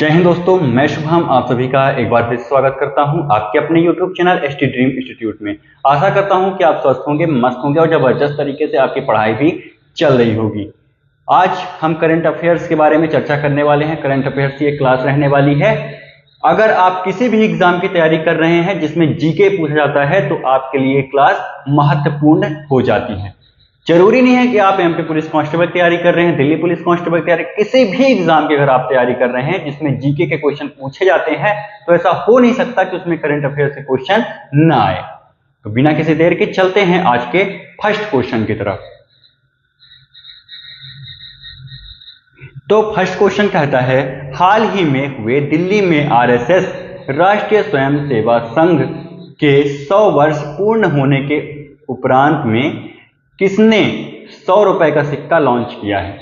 जय हिंद दोस्तों, मैं शुभम आप सभी का एक बार फिर स्वागत करता हूं आपके अपने YouTube channel ST dream institute में। आशा करता हूं कि आप स्वस्थ होंगे, मस्त होंगे और जबरदस्त तरीके से आपकी पढ़ाई भी चल रही होगी। आज हम करंट अफेयर्स के बारे में चर्चा करने वाले हैं। करंट अफेयर्स की एक क्लास रहने वाली है। अगर आप किसी भी एग्जाम की तैयारी कर रहे हैं जिसमें जीके पूछा जाता है तो आपके लिए क्लास महत्वपूर्ण हो जाती है। जरूरी नहीं है कि आप एमपी पुलिस कांस्टेबल की तैयारी कर रहे हैं, दिल्ली पुलिस कांस्टेबल की तैयारी, किसी भी एग्जाम की अगर आप तैयारी कर रहे हैं जिसमें जीके के क्वेश्चन पूछे जाते हैं तो ऐसा हो नहीं सकता कि उसमें करंट अफेयर से क्वेश्चन ना आए। तो बिना किसी देर के चलते हैं आज के फर्स्ट क्वेश्चन की तरफ। तो फर्स्ट क्वेश्चन कहता है, हाल ही में हुए दिल्ली में आरएसएस राष्ट्रीय स्वयंसेवक संघ के 100 वर्ष पूर्ण होने के उपरांत में किसने 100 रुपए का सिक्का लॉन्च किया है?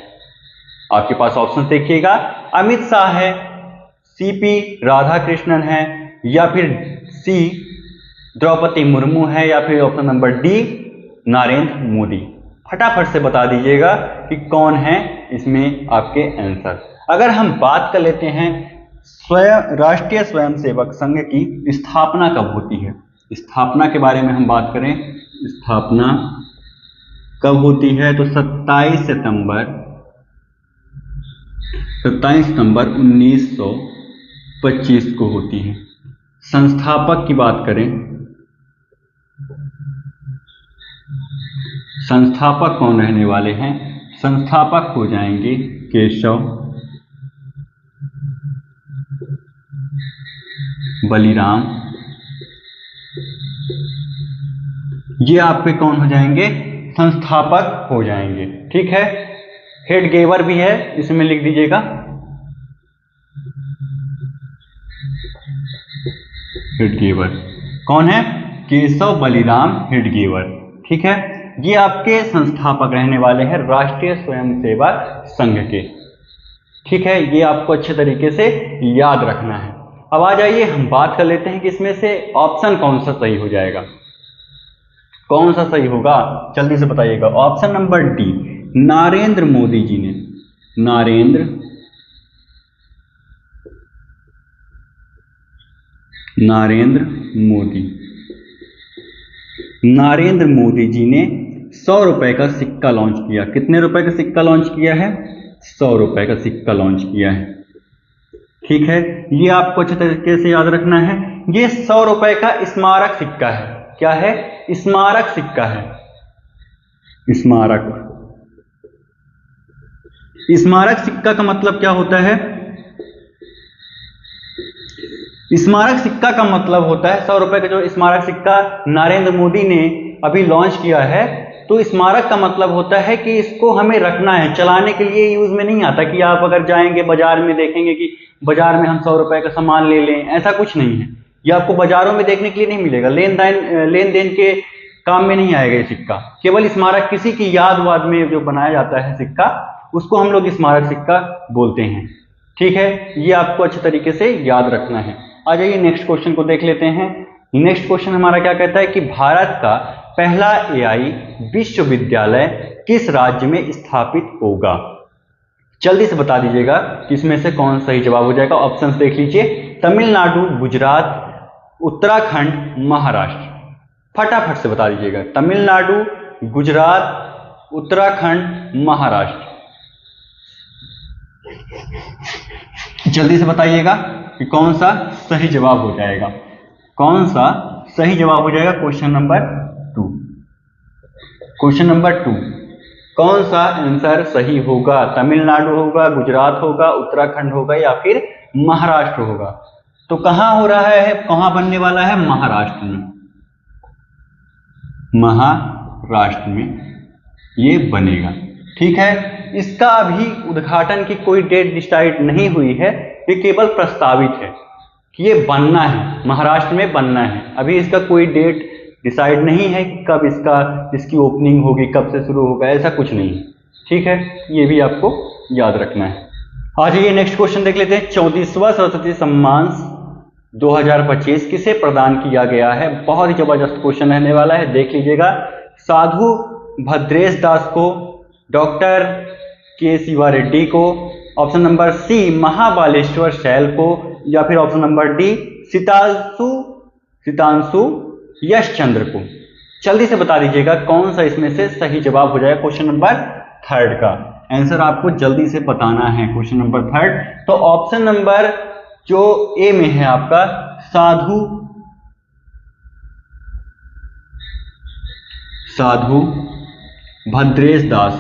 आपके पास ऑप्शन देखिएगा, अमित शाह है, सीपी राधाकृष्णन है, या फिर सी द्रौपदी मुर्मू है, या फिर option number D Narendra Modi. फटाफट से बता दीजिएगा कि कौन है इसमें आपके आंसर। अगर हम बात कर लेते हैं राष्ट्रीय स्वयंसेवक संघ की स्थापना कब होती है, स्थापना के बारे में हम बात करें, स्थापना कब होती है तो 27 सितंबर 1925 को होती है। संस्थापक की बात करें, संस्थापक कौन रहने वाले हैं? संस्थापक हो जाएंगे केशव बलिराम। ये आपके कौन हो जाएंगे? संस्थापक हो जाएंगे। ठीक है, हेड गेवर भी है, इसमें लिख दीजिएगा। हेड गेवर कौन है? केशव बलिराम हेड गेवर। ठीक है, ये आपके संस्थापक रहने वाले हैं राष्ट्रीय स्वयंसेवक संघ के। ठीक है, ये आपको अच्छे तरीके से याद रखना है। अब आ जाइए हम बात कर लेते हैं कि इसमें से ऑप्शन कौन सा सही हो जाएगा, कौन सा सही होगा, जल्दी से बताइएगा। Option number D Narendra Modi ji ने, नरेंद्र मोदी जी ने 100 रुपए का सिक्का लॉन्च किया। कितने रुपए का सिक्का लॉन्च किया है? 100 रुपए का सिक्का लॉन्च किया है। ठीक है, ये आपको अच्छे तरीके से याद रखना है। ये 100 रुपए का स्मारक सिक्का है। क्या है? स्मारक सिक्का है। स्मारक सिक्का का मतलब क्या होता है? स्मारक सिक्का का मतलब होता है 100 रुपए का जो स्मारक सिक्का नरेंद्र मोदी ने अभी लॉन्च किया है, तो स्मारक का मतलब होता है कि इसको हमें रखना है, चलाने के लिए यूज में नहीं आता कि आप अगर जाएंगे बाजार में देखेंगे कि बाजार में हम 100 रुपए का सामान ले लें, ऐसा कुछ नहीं है। ये आपको बाजारों में देखने के लिए नहीं मिलेगा, लेन देन के काम में नहीं आएगा ये सिक्का। केवल स्मारक, किसी की याद वाद में जो बनाया जाता है सिक्का, उसको हम लोग स्मारक सिक्का बोलते हैं। ठीक है, ये आपको अच्छे तरीके से याद रखना है। आ जाइए नेक्स्ट क्वेश्चन को देख लेते हैं। नेक्स्ट क्वेश्चन हमारा क्या कहता है कि भारत का पहला एआई विश्वविद्यालय किस राज्य में स्थापित होगा? जल्दी से बता दीजिएगा कि इसमें से कौन सही जवाब हो जाएगा। ऑप्शंस देख लीजिए, तमिलनाडु, गुजरात, उत्तराखंड, महाराष्ट्र। फटाफट से बता दीजिएगा, तमिलनाडु, गुजरात, उत्तराखंड, महाराष्ट्र। जल्दी से बताइएगा कि कौन सा सही जवाब हो जाएगा, कौन सा सही जवाब हो जाएगा। क्वेश्चन नंबर 2 कौन सा आंसर सही होगा? तमिलनाडु होगा, गुजरात होगा, उत्तराखंड होगा, या फिर महाराष्ट्र होगा? तो कहां हो रहा है, कहां बनने वाला है? महाराष्ट्र में ये बनेगा। ठीक है, इसका अभी उद्घाटन की कोई डेट डिसाइड नहीं हुई है, ये केवल प्रस्तावित है कि ये बनना है, महाराष्ट्र में बनना है। अभी इसका कोई डेट डिसाइड नहीं है कि कब इसकी ओपनिंग होगी, कब से शुरू होगा, ऐसा कुछ नहीं है। ठीक है, ये भी आपको याद रखना है। आ जाइए नेक्स्ट क्वेश्चन देख लेते हैं। 34वां सरस्वती सम्मान 2025 किसे प्रदान किया गया है? बहुत ही जबरदस्त क्वेश्चन रहने वाला है, देख लीजिएगा। साधु भद्रेश दास को, डॉक्टर के शिवा रेड्डी को, ऑप्शन नंबर सी महाबालेश्वर शैल को, या फिर option number D Sitanshu Yashchandra को। जल्दी से बता दीजिएगा कौन सा इसमें से सही जवाब हो जाएगा क्वेश्चन नंबर थर्ड का। आंसर आपको जल्दी से बताना है क्वेश्चन नंबर थर्ड। तो ऑप्शन नंबर जो ए में है आपका साधु भद्रेश दास,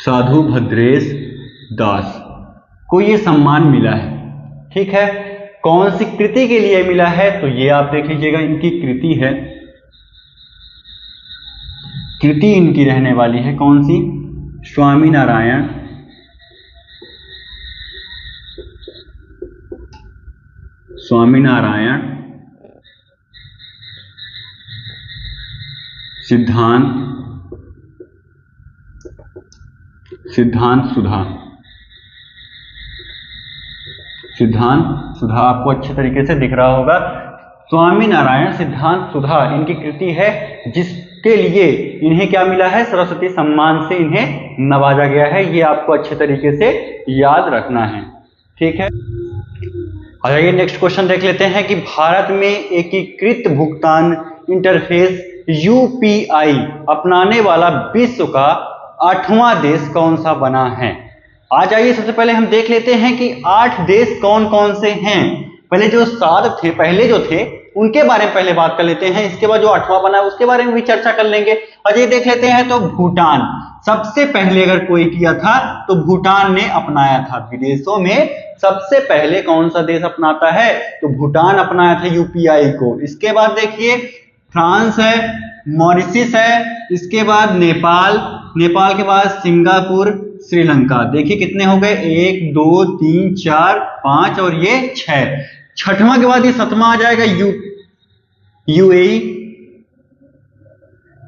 साधु भद्रेश दास को ये सम्मान मिला है। ठीक है, कौन सी कृति के लिए मिला है तो ये आप देख लीजिएगा, इनकी कृति है, कृति इनकी रहने वाली है कौन सी, स्वामीनारायण सिद्धांत सुधा आपको अच्छे तरीके से दिख रहा होगा। स्वामीनारायण सिद्धांत सुधा इनकी कृति है, जिसके लिए इन्हें क्या मिला है, सरस्वती सम्मान से इन्हें नवाजा गया है। ये आपको अच्छे तरीके से याद रखना है। ठीक है, आइए नेक्स्ट क्वेश्चन देख लेते हैं कि भारत में एकीकृत भुगतान इंटरफेस यूपीआई अपनाने वाला विश्व का 8वां देश कौन सा बना है। आ जाइए सबसे पहले हम देख लेते हैं कि 8 देश कौन कौन से हैं। पहले जो 7 थे, पहले जो थे उनके बारे में पहले बात कर लेते हैं, इसके बाद जो 8वां बना है उसके बारे में भी चर्चा कर लेंगे। अजय देख लेते हैं तो भूटान सबसे पहले अगर कोई किया था तो भूटान ने अपनाया था। विदेशों में सबसे पहले कौन सा देश अपनाता है तो भूटान अपनाया था यूपीआई को। इसके बाद देखिए फ्रांस है, मॉरिशस है, इसके बाद नेपाल के बाद सिंगापुर, श्रीलंका। देखिए कितने हो गए, 1 2 3 4 5 और ये 6। छठवां के बाद ये 7वां आ जाएगा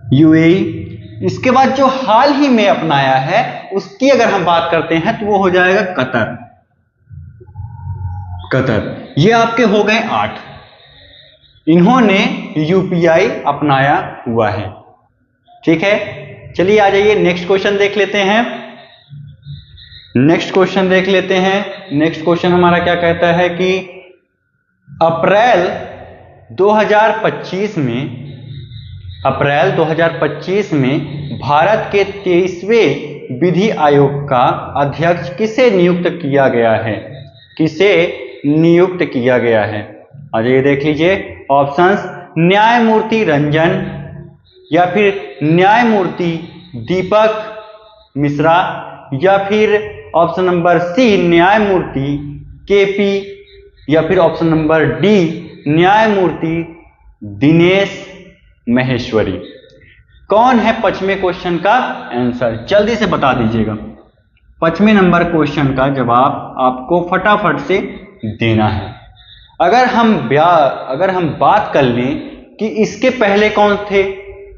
यूएई। इसके बाद जो हाल ही में अपनाया है उसकी अगर हम बात करते हैं तो वो हो जाएगा कतर। ये आपके हो गए 8। इन्होंने यूपीआई अपनाया हुआ है। ठीक है, चलिए आ जाइए नेक्स्ट क्वेश्चन देख लेते हैं। नेक्स्ट क्वेश्चन हमारा क्या कहता है कि अप्रैल 2025 में भारत के 23वें विधि आयोग का अध्यक्ष किसे नियुक्त किया गया है। आज ये देख लीजिए ऑप्शंस, न्यायमूर्ति रंजन, या फिर न्यायमूर्ति दीपक मिश्रा, या फिर ऑप्शन नंबर सी न्यायमूर्ति केपी, या फिर ऑप्शन नंबर डी न्यायमूर्ति दिनेश महेश्वरी। कौन है 5वें क्वेश्चन का आंसर, जल्दी से बता दीजिएगा। 5वें नंबर क्वेश्चन का जवाब आपको फटाफट से देना है। अगर हम बात कर लें कि इसके पहले कौन थे,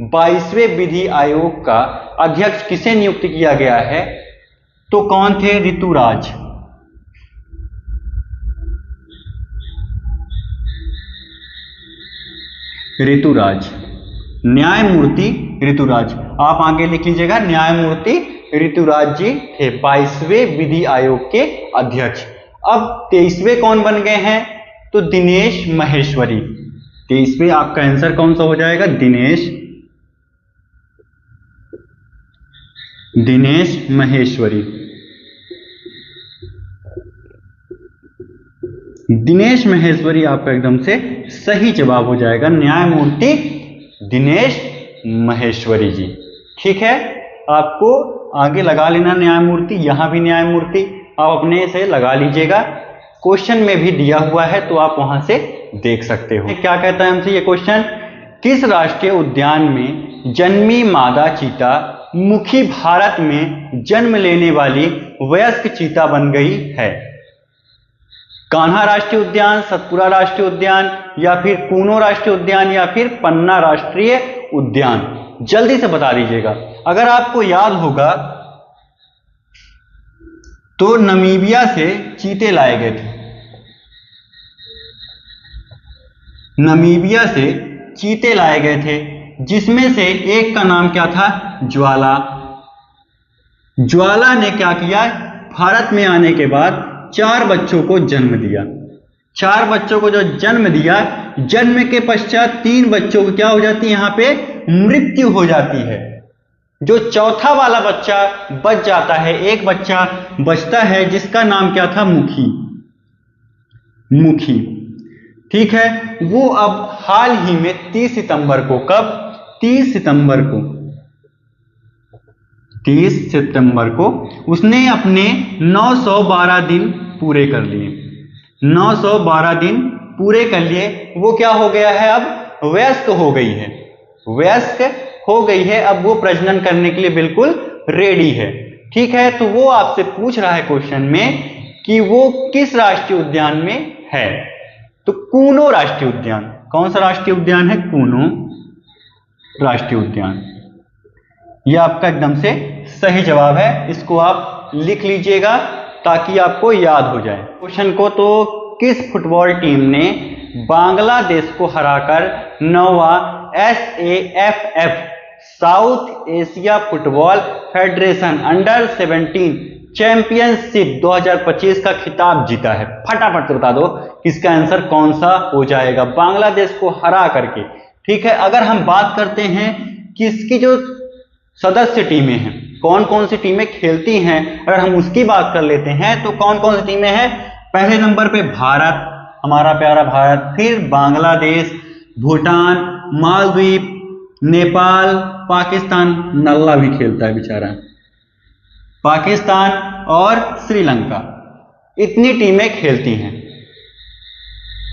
22वें विधि आयोग का अध्यक्ष किसे नियुक्त किया गया है तो कौन थे, ऋतुराज, न्यायमूर्ति ऋतुराज। आप आगे लिख लीजिएगा, न्यायमूर्ति ऋतुराज जी थे 22वें विधि आयोग के अध्यक्ष। अब 23वें कौन बन गए हैं तो दिनेश महेश्वरी। 23वें आपका आंसर कौन सा हो जाएगा, दिनेश महेश्वरी। दिनेश महेश्वरी आपका एकदम से सही जवाब हो जाएगा, न्यायमूर्ति दिनेश महेश्वरी जी। ठीक है, आपको आगे लगा लेना न्यायमूर्ति, यहां भी न्यायमूर्ति आप अपने से लगा लीजिएगा। क्वेश्चन में भी दिया हुआ है तो आप वहां से देख सकते हो। क्या कहता है हमसे ये क्वेश्चन, किस राष्ट्रीय उद्यान में जन्मी मादा चीता मुखी भारत में जन्म लेने वाली वयस्क चीता बन गई है। कान्हा राष्ट्रीय उद्यान, सतपुरा राष्ट्रीय उद्यान, या फिर कूनो राष्ट्रीय उद्यान, या फिर पन्ना राष्ट्रीय उद्यान। जल्दी से बता दीजिएगा। अगर आपको याद होगा तो नमीबिया से चीते लाए गए थे, जिसमें से एक का नाम क्या था, ज्वाला। ज्वाला ने क्या किया, भारत में आने के बाद 4 बच्चों को जन्म दिया। 4 बच्चों को जो जन्म दिया, जन्म के पश्चात 3 बच्चों को क्या हो जाती है, यहां पे मृत्यु हो जाती है। जो चौथा वाला बच्चा बच जाता है, एक बच्चा बचता है जिसका नाम क्या था, मुखी। मुखी, ठीक है। वो अब हाल ही में 30 सितंबर को, कब, 30 सितंबर को, 30 सितंबर को उसने अपने 912 दिन पूरे कर लिए। 912 दिन पूरे कर लिए। वो क्या हो गया है, अब वयस्क हो गई है। वयस्क हो गई है, अब वो प्रजनन करने के लिए बिल्कुल रेडी है। ठीक है, तो वो आपसे पूछ रहा है क्वेश्चन में कि वो किस राष्ट्रीय उद्यान में है। तो कूनो राष्ट्रीय उद्यान। कौन सा राष्ट्रीय उद्यान है, कूनो राष्ट्रीय उद्यान। यह आपका एकदम से सही जवाब है। इसको आप लिख लीजिएगा ताकि आपको याद हो जाए क्वेश्चन को। तो किस फुटबॉल टीम ने बांग्लादेश को हराकर 9वां SAFF south Asia football federation under 17 championship 2025 का खिताब जीता है? फटाफट से बता दो इसका आंसर कौन सा हो जाएगा, बांग्लादेश को हरा करके। ठीक है, अगर हम बात करते हैं कि इसकी जो सदस्य टीमें हैं, कौन कौन सी टीमें खेलती हैं, अगर हम उसकी बात कर लेते हैं तो कौन कौन सी टीमें हैं। पहले नंबर पे भारत, हमारा प्यारा भारत, फिर बांग्लादेश, भूटान, मालदीव, नेपाल, पाकिस्तान, नल्ला भी खेलता है बेचारा, पाकिस्तान और श्रीलंका, इतनी टीमें खेलती हैं।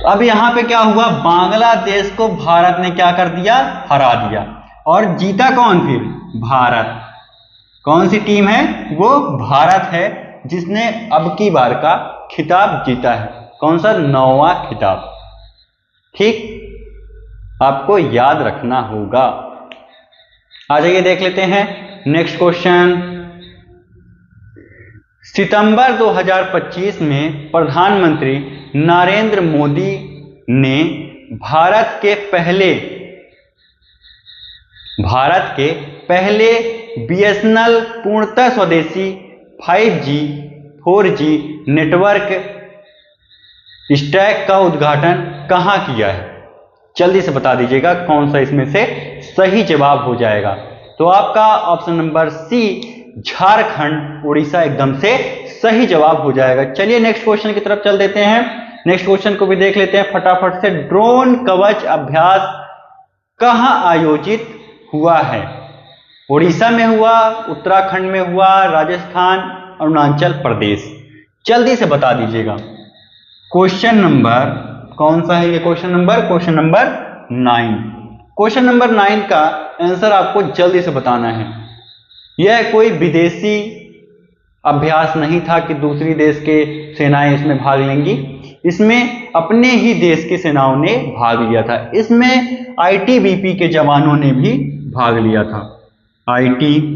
अब यहां पे क्या हुआ, बांग्लादेश को भारत ने क्या कर दिया, हरा दिया। और जीता कौन फिर, भारत। कौन सी टीम है, वो भारत है जिसने अब की बार का खिताब जीता है। कौन सा, 9वां खिताब। ठीक, आपको याद रखना होगा। आ जाइए देख लेते हैं नेक्स्ट क्वेश्चन। सितंबर 2025 में प्रधानमंत्री नरेंद्र मोदी ने भारत के पहले BSNL पूर्णतः स्वदेशी 5G 4G नेटवर्क स्टैक का उद्घाटन कहां किया है? जल्दी से बता दीजिएगा कौन सा इसमें से सही जवाब हो जाएगा। तो आपका option number C, Jharkhand, Orissa एकदम से सही जवाब हो जाएगा। चलिए नेक्स्ट क्वेश्चन की तरफ चल देते हैं। नेक्स्ट क्वेश्चन को भी देख लेते हैं फटाफट से। ड्रोन कवच अभ्यास कहां आयोजित हुआ है? उड़ीसा में हुआ, उत्तराखंड में हुआ, राजस्थान, अरुणाचल प्रदेश। जल्दी से बता दीजिएगा। क्वेश्चन नंबर कौन सा है ये, क्वेश्चन नंबर 9। क्वेश्चन नंबर 9 का आंसर आपको जल्दी से बताना है। यह कोई विदेशी अभ्यास नहीं था कि दूसरी देश के सेनाएं इसमें भाग लेंगी, इसमें अपने ही देश की सेनाओं ने भाग लिया था। इसमें ITBP के जवानों ने भी भाग लिया था। ITBP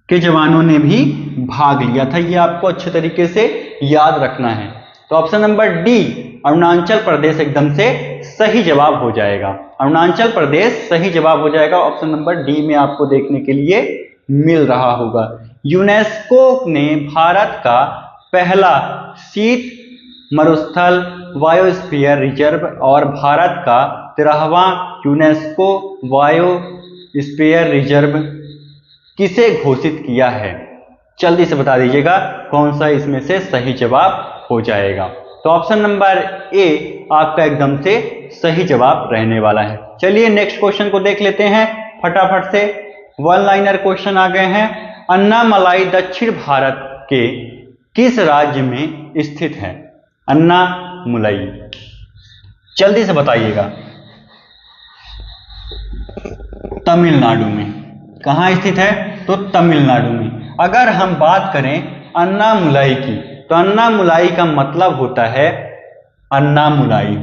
के जवानों ने भी भाग लिया था। ये आपको अच्छे तरीके से याद रखना है। तो option number D, Arunachal Pradesh एकदम से सही जवाब हो जाएगा। अरुणाचल प्रदेश सही जवाब हो जाएगा। ऑप्शन नंबर डी में आपको देखने के लिए मिल रहा होगा। यूनेस्को ने भारत का पहला शीत मरुस्थल बायोस्फीयर रिजर्व और भारत का 13वां यूनेस्को बायोस्फीयर रिजर्व किसे घोषित किया है? जल्दी से बता दीजिएगा कौन सा इसमें से सही जवाब हो जाएगा। तो ऑप्शन नंबर ए आपका एकदम से सही जवाब रहने वाला है। चलिए नेक्स्ट क्वेश्चन को देख लेते हैं फटाफट से। 1 लाइनर क्वेश्चन आ गए हैं। अन्नामलाई दक्षिण भारत के किस राज्य में स्थित है? अन्नामुलाई, जल्दी से बताइएगा। तमिलनाडु में। कहां स्थित है? तो तमिलनाडु में। अगर हम बात करें अन्नामुलाई की, तो अन्नामुलाई का मतलब होता है अन्नामुलाई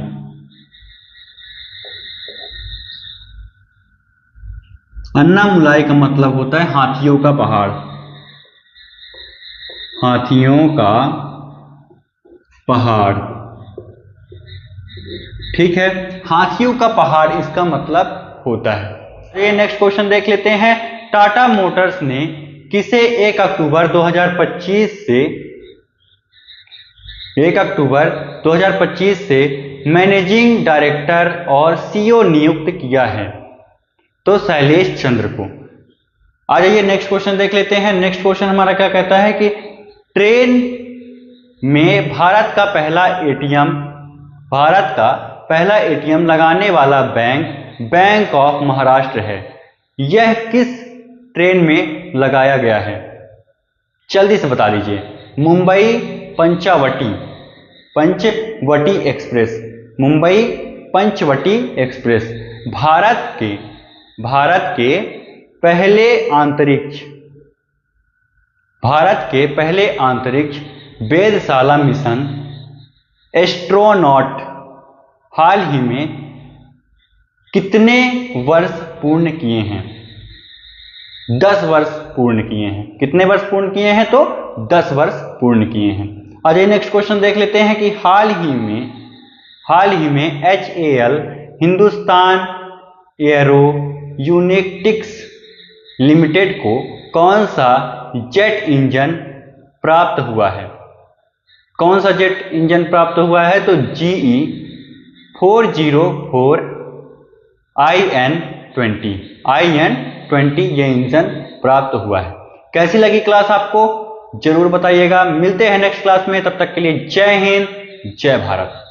अन्नामुलाई का मतलब होता है हाथियों का पहाड़। हाथियों का पहाड़। ठीक है, हाथियों का पहाड़ इसका मतलब होता है। ये नेक्स्ट क्वेश्चन देख लेते हैं। टाटा मोटर्स ने किसे 1 अक्टूबर 2025 से मैनेजिंग डायरेक्टर और सीईओ नियुक्त किया है? तो शैलेश चंद्र को। आ जाइए नेक्स्ट क्वेश्चन देख लेते हैं। नेक्स्ट क्वेश्चन हमारा क्या कहता है कि ट्रेन में भारत का पहला एटीएम लगाने वाला बैंक ऑफ महाराष्ट्र है। यह किस ट्रेन में लगाया गया है? जल्दी से बता दीजिए। Mumbai Panchavati express, Mumbai Panchavati express. भारत के पहले अंतरिक्ष वेधशाला मिशन एस्ट्रोनॉट हाल ही में कितने वर्ष पूर्ण किए हैं? 10 वर्ष पूर्ण किए हैं। कितने वर्ष पूर्ण किए हैं? तो 10 वर्ष पूर्ण किए हैं। आज नेक्स्ट क्वेश्चन देख लेते हैं कि हाल ही में HAL हिंदुस्तान एयरो यूनिटिक्स लिमिटेड को कौन सा जेट इंजन प्राप्त हुआ है? कौन सा जेट इंजन प्राप्त हुआ है? तो GE 404 IN20 ये इंजन प्राप्त हुआ है। कैसी लगी क्लास आपको? जरूर बताइएगा। मिलते हैं नेक्स्ट क्लास में, तब तक के लिए जय हिंद, जय भारत।